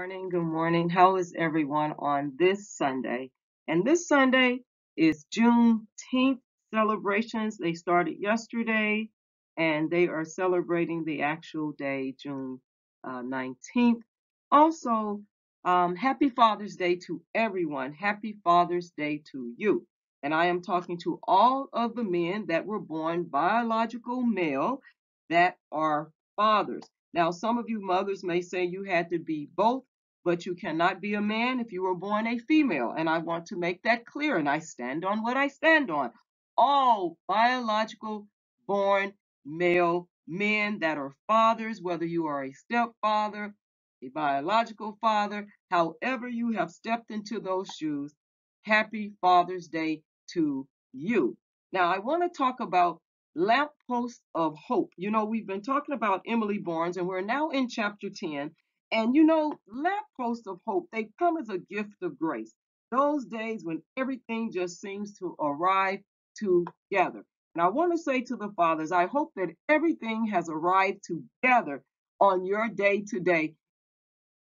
morning. Good morning. How is everyone on this Sunday? And this Sunday is Juneteenth celebrations. They started yesterday and they are celebrating the actual day, June 19th. Also, happy Father's Day to everyone. Happy Father's Day to you. And I am talking to all of the men that were born biological male that are fathers. Now, some of you mothers may say you had to be both, but you cannot be a man if you were born a female. And I want to make that clear, and I stand on what I stand on. All biological born male men that are fathers, whether you are a stepfather, a biological father, however you have stepped into those shoes, happy Father's Day to you. Now, I want to talk about lamppost of hope. We've been talking about Emily Barnes, and we're now in chapter 10. And lampposts of hope, they come as a gift of grace. Those days when everything just seems to arrive together. And I want to say to the fathers, I hope that everything has arrived together on your day today,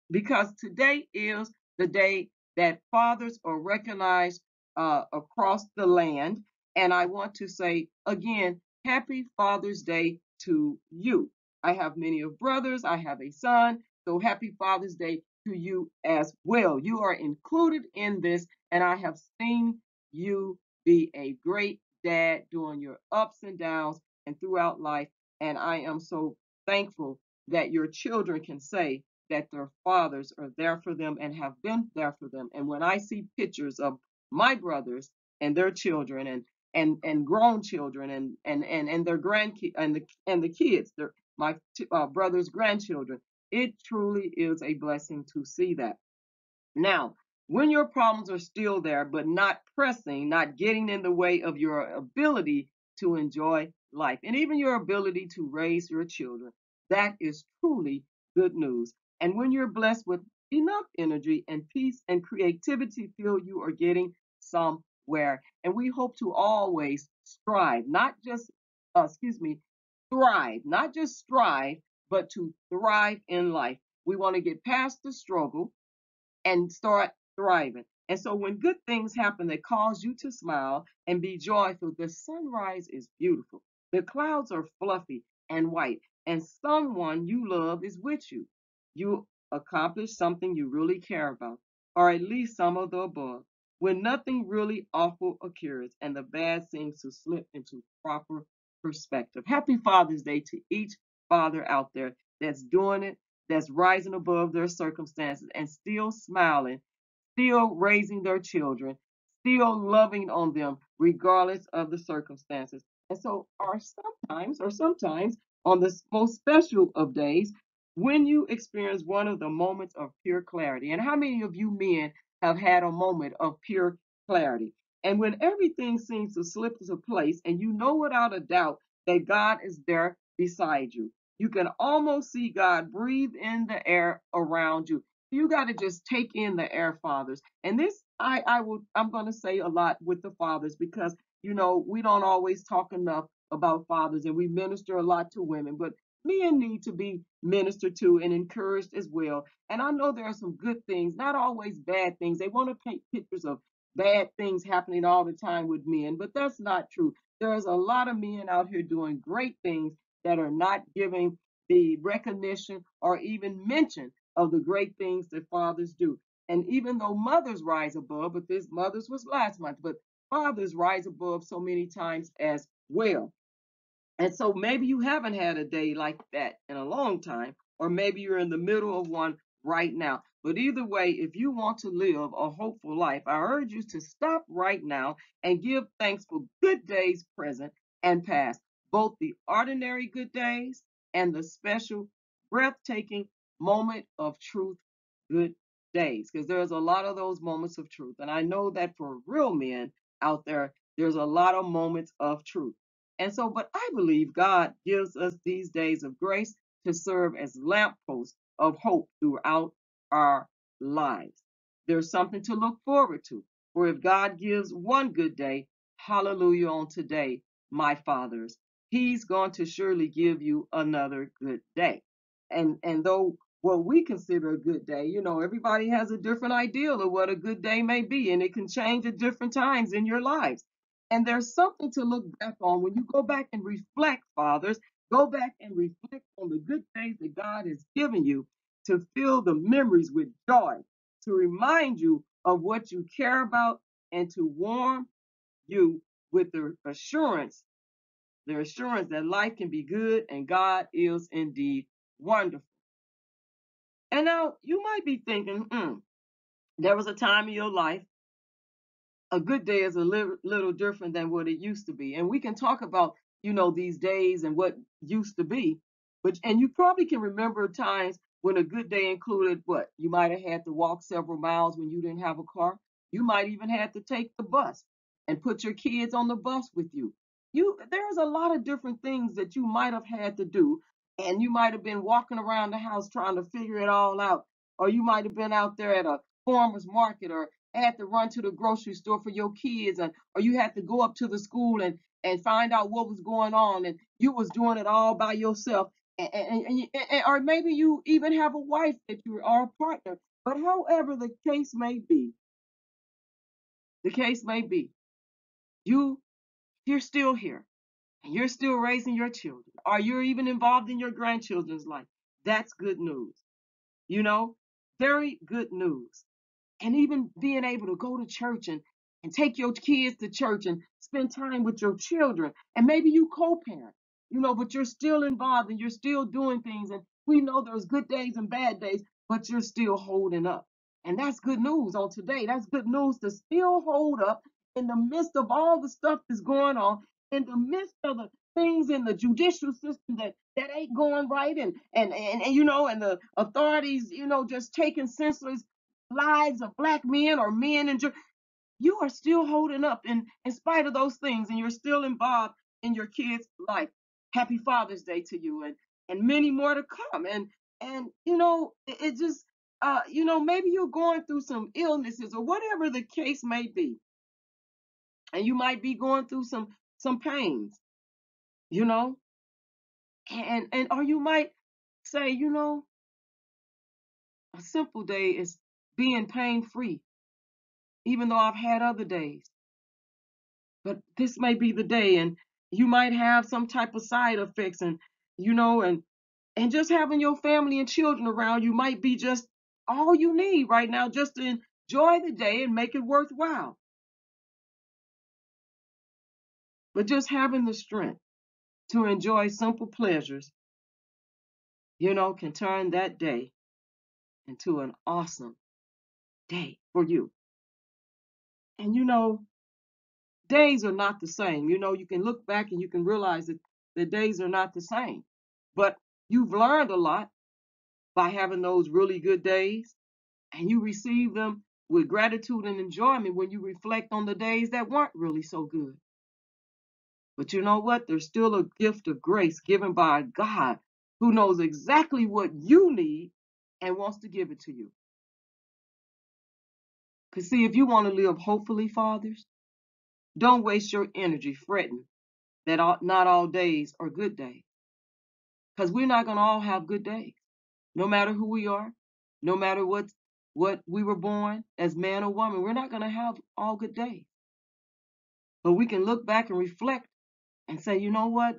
because today is the day that fathers are recognized across the land. And I want to say again, happy Father's Day to you. I have many of brothers, I have a son, so happy Father's Day to you as well. You are included in this, and I have seen you be a great dad during your ups and downs and throughout life. And I am so thankful that your children can say that their fathers are there for them and have been there for them. And when I see pictures of my brothers and their children and grown children and their grandkids and the kids, my brother's grandchildren, it truly is a blessing to see that. Now, when your problems are still there, but not pressing, not getting in the way of your ability to enjoy life and even your ability to raise your children, that is truly good news. And when you're blessed with enough energy and peace and creativity, feel you are getting somewhere. And we hope to always strive, not just, thrive, not just strive, but to thrive in life. We want to get past the struggle and start thriving. And so when good things happen that cause you to smile and be joyful, the sunrise is beautiful. The clouds are fluffy and white, and someone you love is with you. You accomplish something you really care about, or at least some of the above. When nothing really awful occurs and the bad seems to slip into proper perspective. Happy Father's Day to each father out there that's doing it, that's rising above their circumstances and still smiling, still raising their children, still loving on them regardless of the circumstances. And so, sometimes on the most special of days, when you experience one of the moments of pure clarity, and how many of you men have had a moment of pure clarity? And when everything seems to slip into place, and you know without a doubt that God is there beside you, you can almost see God breathe in the air around you. You got to just take in the air, fathers. And this, I'm going to say a lot with the fathers because we don't always talk enough about fathers, and we minister a lot to women, but men need to be ministered to and encouraged as well. And I know there are some good things, not always bad things. They want to paint pictures of bad things happening all the time with men, but that's not true. There's a lot of men out here doing great things that are not giving the recognition or even mention of the great things that fathers do. And even though mothers rise above, but this mothers was last month, but fathers rise above so many times as well. And so maybe you haven't had a day like that in a long time, or maybe you're in the middle of one right now. But either way, if you want to live a hopeful life, I urge you to stop right now and give thanks for good days present and past, both the ordinary good days and the special, breathtaking moment of truth good days. Because there's a lot of those moments of truth. And I know that for real men out there, there's a lot of moments of truth. And so, but I believe God gives us these days of grace to serve as lampposts of hope throughout our lives. There's something to look forward to. For if God gives one good day, hallelujah on today, my fathers, He's going to surely give you another good day. And though what we consider a good day. You know, everybody has a different ideal of what a good day may be, and it can change at different times in your lives. And there's something to look back on when you go back and reflect, fathers. Go back and reflect on the good days that God has given you, to fill the memories with joy, to remind you of what you care about, and to warm you with the assurance that life can be good and God is indeed wonderful. And now you might be thinking, there was a time in your life, a good day is a little different than what it used to be. And we can talk about, these days and what used to be. And you probably can remember times when a good day included what? You might have had to walk several miles when you didn't have a car. You might even have to take the bus and put your kids on the bus with you. There's a lot of different things that you might have had to do. And you might have been walking around the house trying to figure it all out. Or you might have been out there at a farmer's market, or had to run to the grocery store for your kids, or you had to go up to the school and find out what was going on, and you was doing it all by yourself. Or maybe you even have a wife that you are a partner. But however the case may be, you you're still here, and you're still raising your children, or you're even involved in your grandchildren's life. That's good news. You know, very good news. And even being able to go to church and take your kids to church and spend time with your children. And maybe you co-parent, but you're still involved and you're still doing things. And we know there's good days and bad days, but you're still holding up. And that's good news on today. That's good news to still hold up in the midst of all the stuff that's going on, in the midst of the things in the judicial system that ain't going right, and the authorities, just taking senseless lives of black men or men, and you are still holding up in spite of those things, and you're still involved in your kids' life. Happy Father's Day to you, and many more to come. And it just maybe you're going through some illnesses or whatever the case may be, and you might be going through some pains, you know, and or you might say, a simple day is being pain free, even though I've had other days. But this may be the day, and you might have some type of side effects, and you know and just having your family and children around you might be just all you need right now, just to enjoy the day and make it worthwhile. But just having the strength to enjoy simple pleasures, can turn that day into an awesome day for you. And days are not the same. You can look back and you can realize that the days are not the same. But you've learned a lot by having those really good days, and you receive them with gratitude and enjoyment when you reflect on the days that weren't really so good. But you know what? There's still a gift of grace given by God, who knows exactly what you need and wants to give it to you. Because see, if you want to live hopefully, fathers, don't waste your energy fretting that not all days are good days. Because we're not going to all have good days, no matter who we are, no matter what we were born as man or woman. We're not going to have all good days. But we can look back and reflect and say, you know what?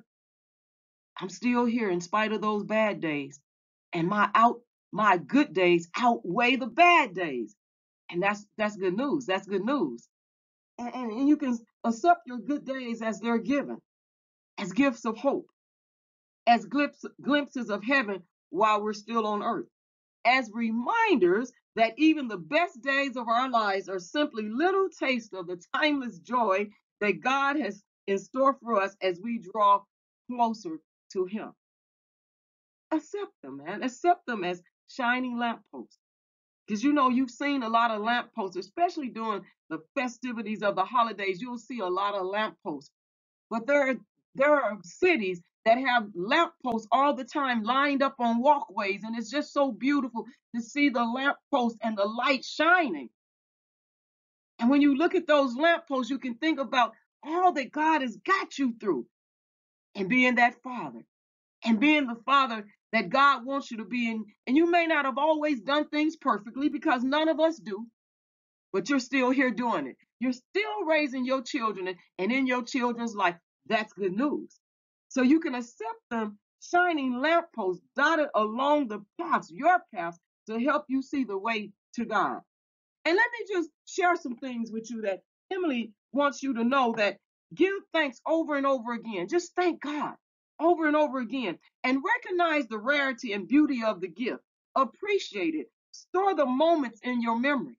I'm still here in spite of those bad days. And my good days outweigh the bad days. And that's good news. That's good news. And you can accept your good days as they're given, as gifts of hope, as glimpses of heaven while we're still on earth, as reminders that even the best days of our lives are simply little taste of the timeless joy that God has in store for us as we draw closer to Him. Accept them, man. Accept them as shining lampposts. Because you've seen a lot of lampposts, especially during the festivities of the holidays. You'll see a lot of lampposts. But there are cities that have lampposts all the time lined up on walkways, and it's just so beautiful to see the lamppost and the light shining. And when you look at those lampposts, you can think about all that God has got you through, and being that father, and being the father that God wants you to be in. And you may not have always done things perfectly because none of us do, but you're still here doing it. You're still raising your children and in your children's life. That's good news. So you can accept them shining lampposts dotted along the paths, your paths, to help you see the way to God. And let me just share some things with you that Emily wants you to know, that give thanks over and over again. Just thank God over and over again and recognize the rarity and beauty of the gift. Appreciate it. Store the moments in your memory.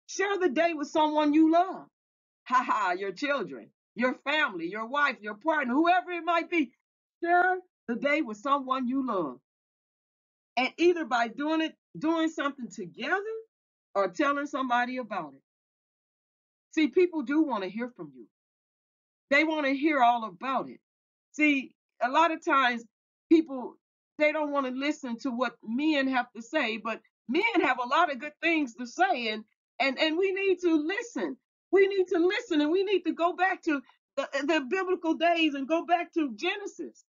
Share the day with someone you love. Ha ha, your children, your family, your wife, your partner, whoever it might be. Share the day with someone you love. And either by doing something together or telling somebody about it. See, people do want to hear from you. They want to hear all about it. See, a lot of times people, they don't want to listen to what men have to say, but men have a lot of good things to say, and we need to listen. We need to listen, and we need to go back to the biblical days and go back to Genesis,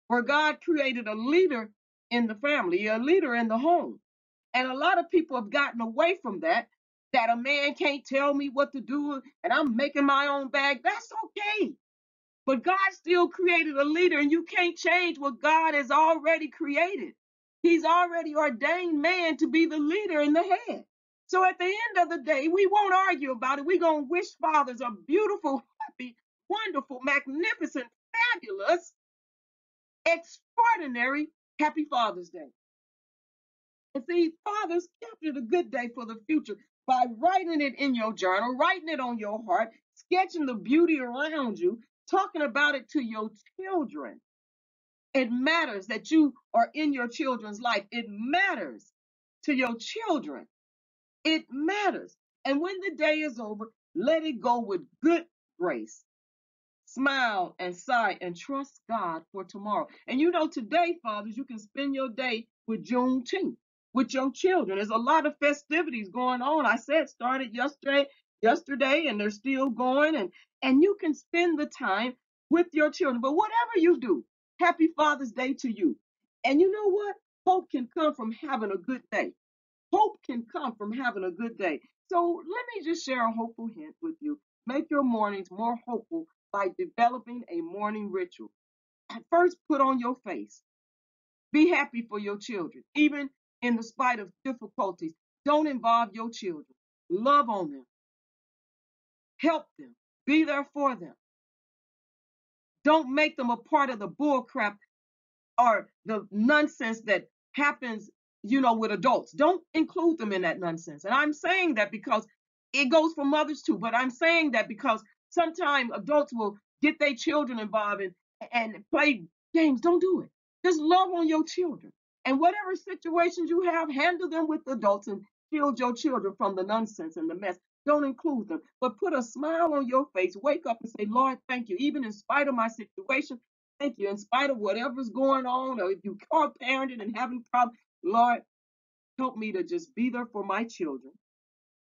where God created a leader in the family, a leader in the home. And a lot of people have gotten away from that, that a man can't tell me what to do and I'm making my own bag. That's okay. But God still created a leader, and you can't change what God has already created. He's already ordained man to be the leader and the head. So at the end of the day, we won't argue about it. We're going to wish fathers a beautiful, happy, wonderful, magnificent, fabulous, extraordinary, happy Father's Day. And see, fathers, capture the good day for the future by writing it in your journal, writing it on your heart, sketching the beauty around you, talking about it to your children. It matters that you are in your children's life. It matters to your children. It matters. And when the day is over, let it go with good grace. Smile and sigh and trust God for tomorrow. And you know, today, fathers, you can spend your day with Juneteenth, with your children. There's a lot of festivities going on. I said started yesterday, and they're still going. And you can spend the time with your children. But whatever you do, happy Father's Day to you. And you know what? Hope can come from having a good day. Hope can come from having a good day. So let me just share a hopeful hint with you. Make your mornings more hopeful by developing a morning ritual. First, put on your face. Be happy for your children, even in the spite of difficulties. Don't involve your children. Love on them. Help them. Be there for them. Don't make them a part of the bullcrap or the nonsense that happens, with adults. Don't include them in that nonsense. And I'm saying that because it goes for mothers too, but I'm saying that because sometimes adults will get their children involved and play games. Don't do it. Just love on your children. And whatever situations you have, handle them with adults and shield your children from the nonsense and the mess. Don't include them, but put a smile on your face. Wake up and say, Lord, thank you. Even in spite of my situation, thank you. In spite of whatever's going on, or if you are parenting and having problems, Lord, help me to just be there for my children.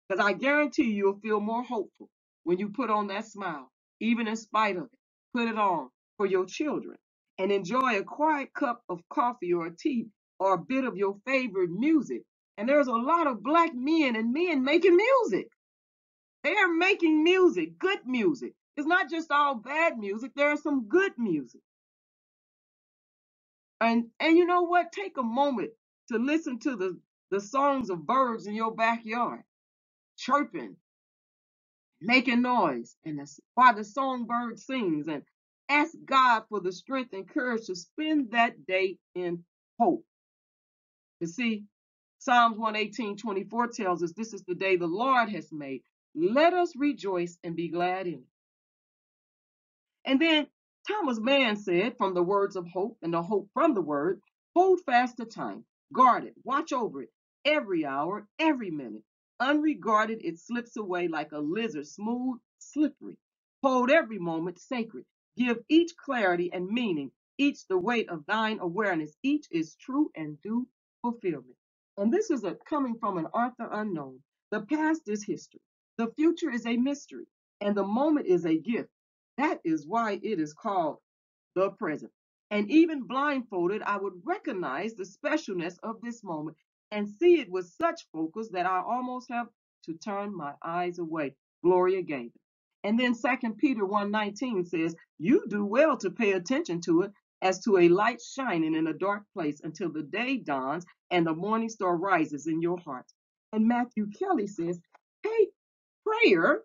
Because I guarantee you'll feel more hopeful when you put on that smile, even in spite of it. Put it on for your children and enjoy a quiet cup of coffee or tea or a bit of your favorite music. And there's a lot of black men and men making music. They are making music, good music. It's not just all bad music. There's some good music. And you know what? Take a moment to listen to the songs of birds in your backyard, chirping, making noise, and while the songbird sings, and ask God for the strength and courage to spend that day in hope. You see, Psalms 118:24 tells us this is the day the Lord has made. Let us rejoice and be glad in it. And then Thomas Mann said, from the words of hope and the hope from the word, hold fast the time, guard it, watch over it, every hour, every minute. Unregarded, it slips away like a lizard, smooth, slippery. Hold every moment sacred. Give each clarity and meaning, each the weight of thine awareness. Each is true and due fulfillment. And this is coming from an author unknown. The past is history. The future is a mystery. And the moment is a gift. That is why it is called the present. And even blindfolded, I would recognize the specialness of this moment and see it with such focus that I almost have to turn my eyes away. Gloria gave it. And then 2 Peter 1:19 says, you do well to pay attention to it as to a light shining in a dark place until the day dawns and the morning star rises in your hearts. And Matthew Kelly says, hey, prayer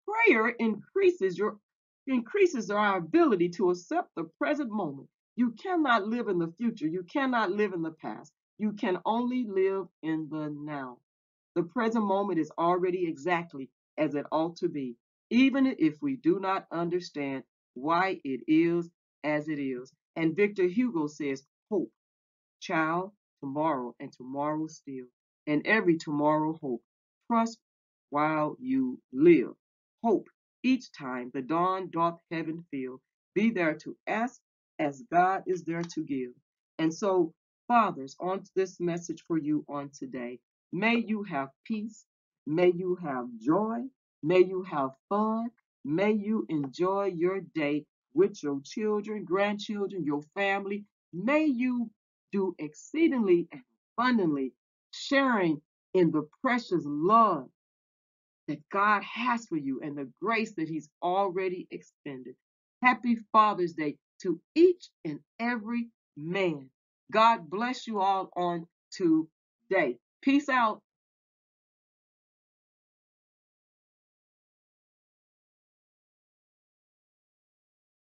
Prayer increases our ability to accept the present moment. You cannot live in the future. You cannot live in the past. You can only live in the now. The present moment is already exactly as it ought to be, even if we do not understand why it is as it is. And Victor Hugo says, hope, child, tomorrow, and tomorrow still, and every tomorrow hope. Trust while you live. Hope each time the dawn doth heaven fill. Be there to ask as God is there to give. And so, fathers, on this message for you on today, may you have peace, may you have joy, may you have fun, may you enjoy your day with your children, grandchildren, your family. May you do exceedingly and abundantly, sharing in the precious love that God has for you and the grace that He's already extended. Happy Father's Day to each and every man. God bless you all on today. Peace out.